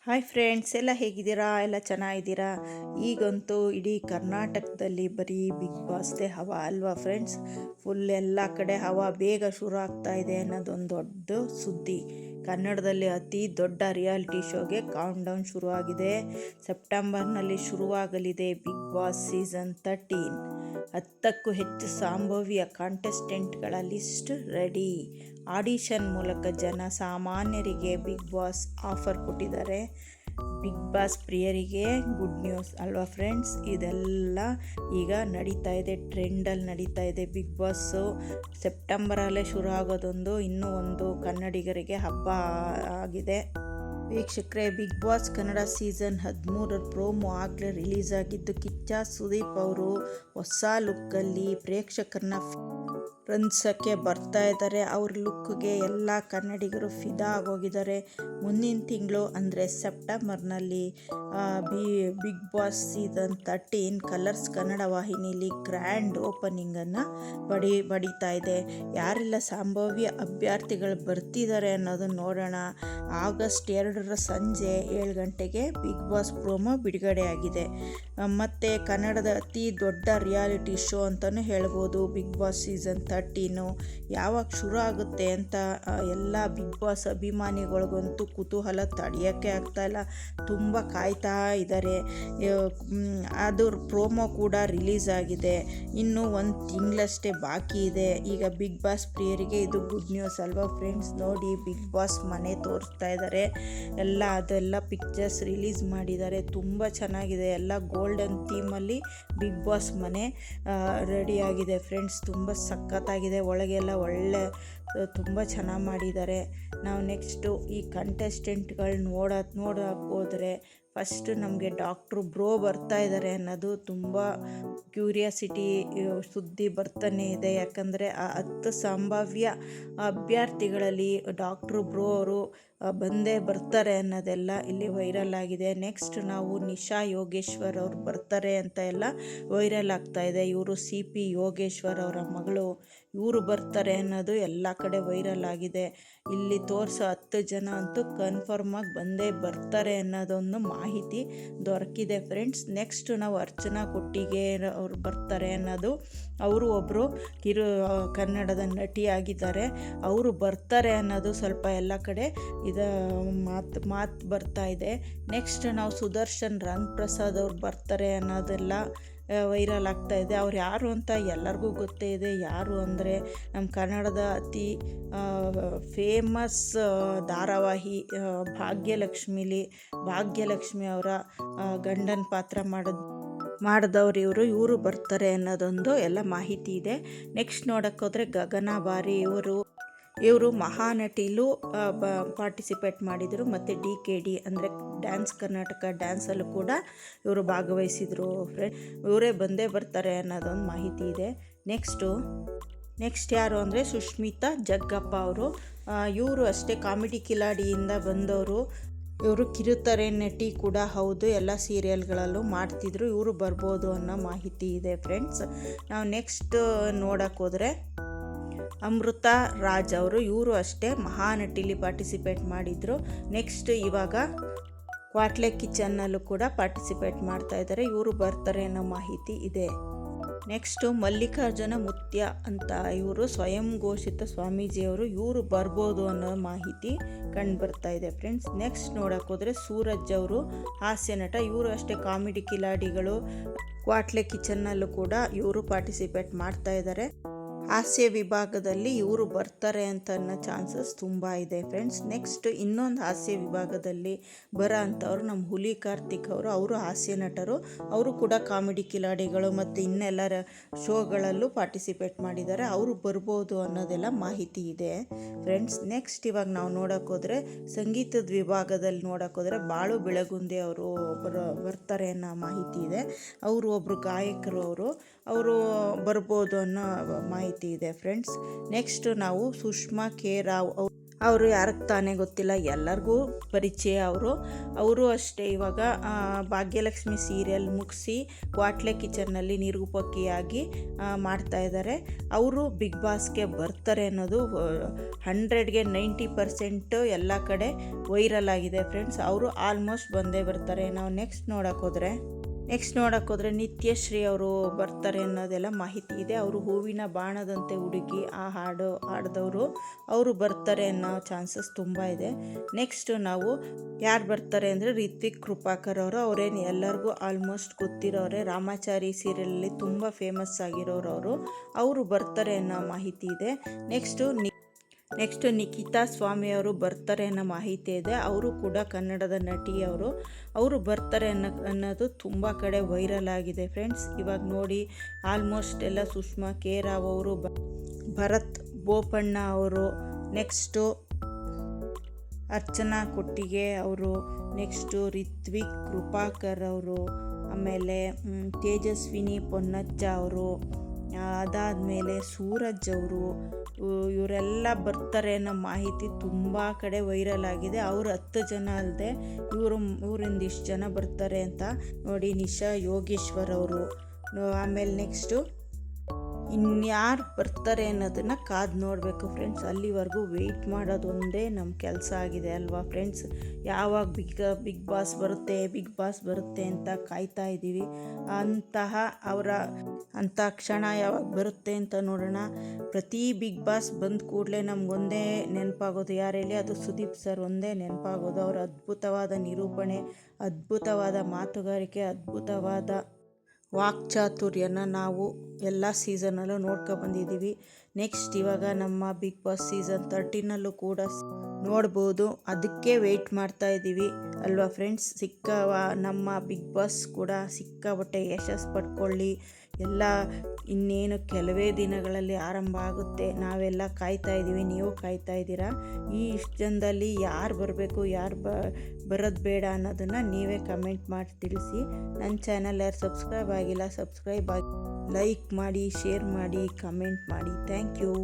Hi friends, ಎಲ್ಲ ಹೇಗಿದ್ದೀರಾ? ಎಲ್ಲ ಚೆನ್ನಾಗಿದ್ದೀರಾ? ಈಗಂತೂ ಇಡೀ ಕರ್ನಾಟಕದಲ್ಲಿ ಬರೀ ಬಿಗ್ ಬಾಸ್ದೇ ಹವಾ ಅಲ್ವಾ ಫ್ರೆಂಡ್ಸ್. ಫುಲ್ ಎಲ್ಲ ಕಡೆ ಹವಾ ಬೇಗ ಶುರು ಆಗ್ತಾ ಇದೆ ಅನ್ನೋದೊಂದು ದೊಡ್ಡ ಸುದ್ದಿ. ಕನ್ನಡದಲ್ಲಿ ಅತಿ ದೊಡ್ಡ ರಿಯಾಲಿಟಿ ಶೋಗೆ ಕೌಂಟ್ ಡೌನ್ ಶುರುವಾಗಿದೆ. ಸೆಪ್ಟೆಂಬರ್ನಲ್ಲಿ ಶುರುವಾಗಲಿದೆ ಬಿಗ್ ಬಾಸ್ ಸೀಸನ್ 13. 10ಕ್ಕೂ ಹೆಚ್ಚು ಸಂಭಾವ್ಯ ಕಾಂಟೆಸ್ಟೆಂಟ್ಗಳ ಲಿಸ್ಟ್ ರೆಡಿ. ಆಡಿಷನ್ ಮೂಲಕ ಜನ ಸಾಮಾನ್ಯರಿಗೆ ಬಿಗ್ ಬಾಸ್ ಆಫರ್ ಕೊಟ್ಟಿದ್ದಾರೆ. ಬಿಗ್ ಬಾಸ್ ಪ್ರಿಯರಿಗೆ ಗುಡ್ ನ್ಯೂಸ್ ಅಲ್ವಾ ಫ್ರೆಂಡ್ಸ್. ಇದೆಲ್ಲ ಈಗ ನಡೀತಾ ಇದೆ, ಟ್ರೆಂಡಲ್ಲಿ ನಡೀತಾ ಇದೆ. ಬಿಗ್ ಬಾಸ್ಸು ಸೆಪ್ಟೆಂಬರಲ್ಲೇ ಶುರು ಆಗೋದೊಂದು ಇನ್ನೂ ಒಂದು ಕನ್ನಡಿಗರಿಗೆ ಹಬ್ಬ ಆಗಿದೆ. ವೀಕ್ಷಕರೇ, Bigg Boss Kannada season 13 promo ಆಗಲೇ ರಿಲೀಸ್ ಆಗಿದ್ದು, ಕಿಚ್ಚ ಸುದೀಪ್ ಅವರು ಹೊಸ ಲುಕ್ಕಲ್ಲಿ ಪ್ರೇಕ್ಷಕರನ್ನ ರಂಜಿಸೋಕ್ಕೆ ಬರ್ತಾ ಇದ್ದಾರೆ. ಅವ್ರ ಲುಕ್ಗೆ ಎಲ್ಲ ಕನ್ನಡಿಗರು ಫಿದಾ ಆಗೋಗಿದ್ದಾರೆ. ಮುಂದಿನ ತಿಂಗಳು ಅಂದರೆ ಸೆಪ್ಟೆಂಬರ್ನಲ್ಲಿ Bigg Boss season 13 Colors Kannada ವಾಹಿನಿಯಲ್ಲಿ ಗ್ರ್ಯಾಂಡ್ ಓಪನಿಂಗನ್ನು ಬಡಿತಾ ಇದೆ. ಯಾರೆಲ್ಲ ಸಂಭಾವ್ಯ ಅಭ್ಯರ್ಥಿಗಳು ಬರ್ತಿದ್ದಾರೆ ಅನ್ನೋದನ್ನು ನೋಡೋಣ. ಆಗಸ್ಟ್ 2 ಸಂಜೆ 7 ಗಂಟೆಗೆ ಬಿಗ್ ಬಾಸ್ ಪ್ರೋಮೋ ಬಿಡುಗಡೆಯಾಗಿದೆ. ಮತ್ತು ಕನ್ನಡದ ಅತಿ ದೊಡ್ಡ ರಿಯಾಲಿಟಿ ಶೋ ಅಂತಲೂ ಹೇಳ್ಬೋದು ಬಿಗ್ ಬಾಸ್ ಸೀಸನ್ 13. ಯಾವಾಗ ಶುರು ಆಗುತ್ತೆ ಅಂತ ಎಲ್ಲ ಬಿಗ್ ಬಾಸ್ ಅಭಿಮಾನಿಗಳಿಗಂತೂ ಕುತೂಹಲ ತಡೆಯೋಕ್ಕೆ ಆಗ್ತಾಯಿಲ್ಲ. ತುಂಬ ಕಾಯ್ತಾ ಇದ್ದಾರೆ. ಅದು ಪ್ರೋಮೋ ಕೂಡ ರಿಲೀಸ್ ಆಗಿದೆ. ಇನ್ನೂ ಒಂದು ತಿಂಗಳಷ್ಟೇ ಬಾಕಿ ಇದೆ. ಈಗ ಬಿಗ್ ಬಾಸ್ ಪ್ರಿಯರಿಗೆ ಇದು ಗುಡ್ ನ್ಯೂಸ್ ಅಲ್ವಾ ಫ್ರೆಂಡ್ಸ್. ನೋಡಿ, ಬಿಗ್ ಬಾಸ್ ಮನೆ ತೋರಿಸ್ತಾ ಇದ್ದಾರೆ. ಅದೆಲ್ಲ ಪಿಕ್ಚರ್ಸ್ ರಿಲೀಸ್ ಮಾಡಿದ್ದಾರೆ. ತುಂಬ ಚೆನ್ನಾಗಿದೆ. ಎಲ್ಲ ಗೋಲ್ಡನ್ ಥೀಮಲ್ಲಿ ಬಿಗ್ ಬಾಸ್ ಮನೆ ರೆಡಿಯಾಗಿದೆ ಫ್ರೆಂಡ್ಸ್. ತುಂಬ ಸಖತ್ತಾಗಿದೆ. ಒಳಗೆಲ್ಲ ಒಳ್ಳೆ ತುಂಬ ಚೆನ್ನಾಗಿ ಮಾಡಿದ್ದಾರೆ. ನಾವು ನೆಕ್ಸ್ಟು ಈ ಕಂಟೆಸ್ಟೆಂಟ್ಗಳು ನೋಡೋಕೆ ಹೋದರೆ ಫಸ್ಟ್ ನಮಗೆ ಡಾಕ್ಟ್ರು ಬ್ರೋ ಬರ್ತಾ ಇದ್ದಾರೆ ಅನ್ನೋದು ತುಂಬ ಕ್ಯೂರಿಯಾಸಿಟಿ ಸುದ್ದಿ ಬರ್ತಾನೆ ಇದೆ. ಯಾಕಂದರೆ ಆ 10 ಸಂಭಾವ್ಯ ಅಭ್ಯರ್ಥಿಗಳಲ್ಲಿ ಡಾಕ್ಟ್ರು ಬ್ರೋ ಅವರು ಬಂದೇ ಬರ್ತಾರೆ ಅನ್ನೋದೆಲ್ಲ ಇಲ್ಲಿ ವೈರಲ್ ಆಗಿದೆ. ನೆಕ್ಸ್ಟ್ ನಾವು ನಿಶಾ ಯೋಗೇಶ್ವರ್ ಅವರು ಬರ್ತಾರೆ ಅಂತ ಎಲ್ಲ ವೈರಲ್ ಆಗ್ತಾ ಇದೆ. ಇವರು CP ಯೋಗೇಶ್ವರ್ ಅವರ ಮಗಳು, ಇವರು ಬರ್ತಾರೆ ಅನ್ನೋದು ಎಲ್ಲ ಕಡೆ ವೈರಲ್ ಆಗಿದೆ. ಇಲ್ಲಿ ತೋರಿಸೋ 10 ಜನ ಅಂತೂ ಕನ್ಫರ್ಮ್ ಆಗಿ ಬಂದೇ ಬರ್ತಾರೆ ಅನ್ನೋದೊಂದು ಮಾಹಿತಿ ದೊರಕಿದೆ ಫ್ರೆಂಡ್ಸ್. ನೆಕ್ಸ್ಟ್ ನಾವು ಅರ್ಚನಾ ಕೊಟ್ಟಿಗೆ ಅವರು ಬರ್ತಾರೆ ಅನ್ನೋದು, ಅವರು ಒಬ್ಬರು ಕನ್ನಡದ ನಟಿಯಾಗಿದ್ದಾರೆ, ಅವರು ಬರ್ತಾರೆ ಅನ್ನೋದು ಸ್ವಲ್ಪ ಎಲ್ಲ ಕಡೆ ಮಾತು ಬರ್ತಾ ಇದೆ. ನೆಕ್ಸ್ಟ್ ನಾವು ಸುದರ್ಶನ್ ರಂಗಪ್ರಸಾದ್ ಅವ್ರು ಬರ್ತಾರೆ ಅನ್ನೋದೆಲ್ಲ ವೈರಲ್ ಆಗ್ತಾ ಇದೆ. ಅವ್ರು ಯಾರು ಅಂತ ಎಲ್ಲರಿಗೂ ಗೊತ್ತೇ ಇದೆ. ಯಾರು ಅಂದರೆ ನಮ್ಮ ಕನ್ನಡದ ಅತಿ ಫೇಮಸ್ ಧಾರಾವಾಹಿ ಭಾಗ್ಯಲಕ್ಷ್ಮಿ ಅವರ ಗಂಡನ ಪಾತ್ರ ಮಾಡಿದವ್ರು ಇವರು ಬರ್ತಾರೆ ಅನ್ನೋದೊಂದು ಎಲ್ಲ ಮಾಹಿತಿ ಇದೆ. ನೆಕ್ಸ್ಟ್ ನೋಡೋಕ್ಕೆ ಹೋದರೆ ಗಗನ ಬಾರಿ ಇವರು ಮಹಾನಟಿಲೂ ಪಾರ್ಟಿಸಿಪೇಟ್ ಮಾಡಿದರು. ಮತ್ತು DKD ಅಂದರೆ ಡ್ಯಾನ್ಸ್ ಕರ್ನಾಟಕ ಡ್ಯಾನ್ಸಲ್ಲೂ ಕೂಡ ಇವರು ಭಾಗವಹಿಸಿದರು ಫ್ರೆಂಡ್. ಇವರೇ ಬಂದೇ ಬರ್ತಾರೆ ಅನ್ನೋದೊಂದು ಮಾಹಿತಿ ಇದೆ. ನೆಕ್ಸ್ಟ್ ಯಾರು ಅಂದರೆ ಸುಷ್ಮಿತಾ ಜಗ್ಗಪ್ಪ ಅವರು. ಇವರು ಅಷ್ಟೇ ಕಾಮಿಡಿ ಕಿಲಾಡಿಯಿಂದ ಬಂದವರು. ಇವರು ಕಿರುತೆರೆ ನಟಿ ಕೂಡ ಹೌದು. ಎಲ್ಲ ಸೀರಿಯಲ್ಗಳಲ್ಲೂ ಮಾಡ್ತಿದ್ರು. ಇವರು ಬರ್ಬೋದು ಅನ್ನೋ ಮಾಹಿತಿ ಇದೆ ಫ್ರೆಂಡ್ಸ್. ನಾವು ನೆಕ್ಸ್ಟ್ ನೋಡೋಕ್ಕೆ ಹೋದರೆ ಅಮೃತ ರಾಜ್ ಅವರು, ಇವರು ಅಷ್ಟೇ ಮಹಾನಟಿಲಿ ಪಾರ್ಟಿಸಿಪೇಟ್ ಮಾಡಿದರು. ನೆಕ್ಸ್ಟ್ ಇವಾಗ ಕ್ವಾಟ್ಲೆ ಕಿಚನ್ನಲ್ಲೂ ಕೂಡ ಪಾರ್ಟಿಸಿಪೇಟ್ ಮಾಡ್ತಾ ಇದ್ದಾರೆ. ಇವರು ಬರ್ತಾರೆ ಅನ್ನೋ ಮಾಹಿತಿ ಇದೆ. ನೆಕ್ಸ್ಟು ಮಲ್ಲಿಕಾರ್ಜುನ ಮುತ್ಯ ಅಂತ, ಇವರು ಸ್ವಯಂ ಘೋಷಿತ ಸ್ವಾಮೀಜಿಯವರು, ಇವರು ಬರ್ಬೋದು ಅನ್ನೋ ಮಾಹಿತಿ ಕಂಡು ಬರ್ತಾ ಇದೆ ಫ್ರೆಂಡ್ಸ್. ನೆಕ್ಸ್ಟ್ ನೋಡೋಕೆ ಹೋದರೆ ಸೂರಜ್ ಅವರು ಹಾಸ್ಯ ನಟ, ಇವರು ಅಷ್ಟೇ ಕಾಮಿಡಿ ಕಿಲಾಡಿಗಳು. ಕ್ವಾಟ್ಲೆ ಕಿಚನ್ನಲ್ಲೂ ಕೂಡ ಇವರು ಪಾರ್ಟಿಸಿಪೇಟ್ ಮಾಡ್ತಾ ಇದ್ದಾರೆ. ಹಾಸ್ಯ ವಿಭಾಗದಲ್ಲಿ ಇವರು ಬರ್ತಾರೆ ಅಂತ ಅನ್ನೋ ಚಾನ್ಸಸ್ ತುಂಬ ಇದೆ ಫ್ರೆಂಡ್ಸ್. ನೆಕ್ಸ್ಟ್ ಇನ್ನೊಂದು ಹಾಸ್ಯ ವಿಭಾಗದಲ್ಲಿ ಬರೋ ಅಂಥವ್ರು ನಮ್ಮ ಹುಲಿ ಕಾರ್ತಿಕ್ ಅವರು ಹಾಸ್ಯ ನಟರು. ಅವರು ಕೂಡ ಕಾಮಿಡಿ ಕಿಲಾಡಿಗಳು ಮತ್ತು ಇನ್ನೆಲ್ಲರ ಶೋಗಳಲ್ಲೂ ಪಾರ್ಟಿಸಿಪೇಟ್ ಮಾಡಿದ್ದಾರೆ. ಅವರು ಬರ್ಬೋದು ಅನ್ನೋದೆಲ್ಲ ಮಾಹಿತಿ ಇದೆ ಫ್ರೆಂಡ್ಸ್. ನೆಕ್ಸ್ಟ್ ಇವಾಗ ನಾವು ನೋಡೋಕೆ ಹೋದರೆ ಸಂಗೀತದ ವಿಭಾಗದಲ್ಲಿ ನೋಡೋಕೆ ಹೋದರೆ ಬಾಳು ಬೆಳಗುಂದಿ ಅವರು ಬರ್ತಾರೆ ಅನ್ನೋ ಮಾಹಿತಿ ಇದೆ. ಅವರು ಒಬ್ಬರು ಗಾಯಕರು. ಅವರು ಬರ್ಬೋದು ಅನ್ನೋ ಮಾಹಿತಿ ಇದೆ ಫ್ರೆಂಡ್ಸ್. ನೆಕ್ಸ್ಟ್ ನಾವು ಸುಷ್ಮಾ ಕೆ ರಾವ್ ಅವರು ಯಾರಿಗೆ ತಾನೇ ಗೊತ್ತಿಲ್ಲ, ಎಲ್ಲರಿಗೂ ಪರಿಚಯ ಅವರು ಅಷ್ಟೇ ಇವಾಗ ಭಾಗ್ಯಲಕ್ಷ್ಮಿ ಸೀರಿಯಲ್ ಮುಗಿಸಿ ಕ್ವಾಟ್ಲೆ ಕಿಚನ್ನಲ್ಲಿ ನಿರೂಪಕಿಯಾಗಿ ಮಾಡ್ತಾಯಿದ್ದಾರೆ. ಅವರು ಬಿಗ್ ಬಾಸ್ಗೆ ಬರ್ತಾರೆ ಅನ್ನೋದು 100ಗೆ 90% ಎಲ್ಲ ಕಡೆ ವೈರಲ್ ಆಗಿದೆ ಫ್ರೆಂಡ್ಸ್. ಅವರು ಆಲ್ಮೋಸ್ಟ್ ಬಂದೇ ಬರ್ತಾರೆ. ನಾವು ನೆಕ್ಸ್ಟ್ ನೋಡೋಕ್ಕೋದ್ರೆ ನಿತ್ಯಶ್ರೀ ಅವರು ಬರ್ತಾರೆ ಅನ್ನೋದೆಲ್ಲ ಮಾಹಿತಿ ಇದೆ. ಅವರು ಹೂವಿನ ಬಾಣದಂತೆ ಹುಡುಗಿ ಆ ಹಾಡಿದವರು, ಅವರು ಬರ್ತಾರೆ ಅನ್ನೋ ಚಾನ್ಸಸ್ ತುಂಬ ಇದೆ. ನೆಕ್ಸ್ಟ್ ನಾವು ಯಾರು ಬರ್ತಾರೆ ಅಂದರೆ ರಿತ್ವಿಕ್ ಕೃಪಾಕರ್ ಅವರೇನು ಎಲ್ಲರಿಗೂ ಆಲ್ಮೋಸ್ಟ್ ಗೊತ್ತಿರೋರೆ, ರಾಮಾಚಾರಿ ಸೀರಿಯಲಲ್ಲಿ ತುಂಬ ಫೇಮಸ್ ಆಗಿರೋರು ಅವರು ಬರ್ತಾರೆ ಅನ್ನೋ ಮಾಹಿತಿ ಇದೆ. ನೆಕ್ಸ್ಟು ನಿಖಿತಾ ಸ್ವಾಮಿ ಅವರು ಬರ್ತಾರೆ ಅನ್ನೋ ಮಾಹಿತಿ ಇದೆ. ಅವರು ಕೂಡ ಕನ್ನಡದ ನಟಿ. ಅವರು ಬರ್ತಾರೆ ಅನ್ನೋದು ತುಂಬ ಕಡೆ ವೈರಲ್ ಆಗಿದೆ ಫ್ರೆಂಡ್ಸ್. ಇವಾಗ ನೋಡಿ ಆಲ್ಮೋಸ್ಟ್ ಎಲ್ಲ ಸುಷ್ಮಾ ಕೆ ರಾವ್ ಅವರು, ಭರತ್ ಬೋಪಣ್ಣ ಅವರು, ನೆಕ್ಸ್ಟು ಅರ್ಚನಾ ಕೊಟ್ಟಿಗೆ ಅವರು, ನೆಕ್ಸ್ಟು ರಿತ್ವಿಕ್ ಕೃಪಾಕರ್ ಅವರು, ಆಮೇಲೆ ತೇಜಸ್ವಿನಿ ಪೊನ್ನಜ್ಜ ಅವರು, ಅದಾದಮೇಲೆ ಸೂರಜ್ ಅವರು, ಇವರೆಲ್ಲ ಬರ್ತಾರೆ ಅನ್ನೋ ಮಾಹಿತಿ ತುಂಬ ಕಡೆ ವೈರಲ್ ಆಗಿದೆ. ಅವರು 10 ಜನ ಅಲ್ಲದೆ ಇವರಿಂದ ಇಷ್ಟು ಜನ ಬರ್ತಾರೆ ಅಂತ ನೋಡಿ. ನಿಶಾ ಯೋಗೇಶ್ವರ್ ಅವರು, ಆಮೇಲೆ ನೆಕ್ಸ್ಟು ಇನ್ಯಾರು ಬರ್ತಾರೆ ಅನ್ನೋದನ್ನು ಕಾದು ನೋಡಬೇಕು ಫ್ರೆಂಡ್ಸ್. ಅಲ್ಲಿವರೆಗೂ ವೆಯ್ಟ್ ಮಾಡೋದು ಒಂದೇ ನಮ್ಮ ಕೆಲಸ ಆಗಿದೆ ಅಲ್ವಾ ಫ್ರೆಂಡ್ಸ್. ಯಾವಾಗ ಬಿಗ್ ಬಾಸ್ ಬರುತ್ತೆ ಅಂತ ಕಾಯ್ತಾ ಇದ್ದೀವಿ. ಅಂಥ ಕ್ಷಣ ಯಾವಾಗ ಬರುತ್ತೆ ಅಂತ ನೋಡೋಣ. ಪ್ರತಿ ಬಿಗ್ ಬಾಸ್ ಬಂದ ಕೂಡಲೇ ನಮಗೊಂದೇ ನೆನಪಾಗೋದು ಯಾರು ಹೇಳಿ, ಅದು ಸುದೀಪ್ ಸರ್ ಒಂದೇ ನೆನಪಾಗೋದು. ಅವರ ಅದ್ಭುತವಾದ ನಿರೂಪಣೆ, ಅದ್ಭುತವಾದ ಮಾತುಗಾರಿಕೆ, ಅದ್ಭುತವಾದ ವಾಕ್ಚಾತುರ್ಯನ ನಾವು ಎಲ್ಲ ಸೀಸನಲ್ಲೂ ನೋಡ್ಕೊಬಂದಿದ್ದೀವಿ. ನೆಕ್ಸ್ಟ್ ಇವಾಗ ನಮ್ಮ ಬಿಗ್ ಬಾಸ್ ಸೀಸನ್ 13ನಲ್ಲೂ ಕೂಡ ನೋಡ್ಬೋದು. ಅದಕ್ಕೆ ವೆಯ್ಟ್ ಮಾಡ್ತಾ ಇದ್ದೀವಿ ಅಲ್ವಾ ಫ್ರೆಂಡ್ಸ್. ನಮ್ಮ ಬಿಗ್ ಬಾಸ್ ಕೂಡ ಸಿಕ್ಕಾಪಟ್ಟೆ ಯಶಸ್ಸು ಪಡ್ಕೊಳ್ಳಿ. ಎಲ್ಲ ಇನ್ನೇನು ಕೆಲವೇ ದಿನಗಳಲ್ಲಿ ಆರಂಭ ಆಗುತ್ತೆ. ನಾವೆಲ್ಲ ಕಾಯ್ತಾ ಇದ್ದೀವಿ, ನೀವು ಕಾಯ್ತಾ ಇದ್ದೀರಾ. ಇಷ್ಟು ಜನದಲ್ಲಿ ಯಾರು ಬರಬೇಕು, ಯಾರು ಬರೋದು ಬೇಡ ಅನ್ನೋದನ್ನು ನೀವೇ ಕಮೆಂಟ್ ಮಾಡಿ ತಿಳಿಸಿ. ನನ್ನ ಚಾನಲ್ ಯಾರು ಸಬ್ಸ್ಕ್ರೈಬ್ ಆಗಿಲ್ಲ, ಲೈಕ್ ಮಾಡಿ, ಶೇರ್ ಮಾಡಿ, ಕಮೆಂಟ್ ಮಾಡಿ. Thank you.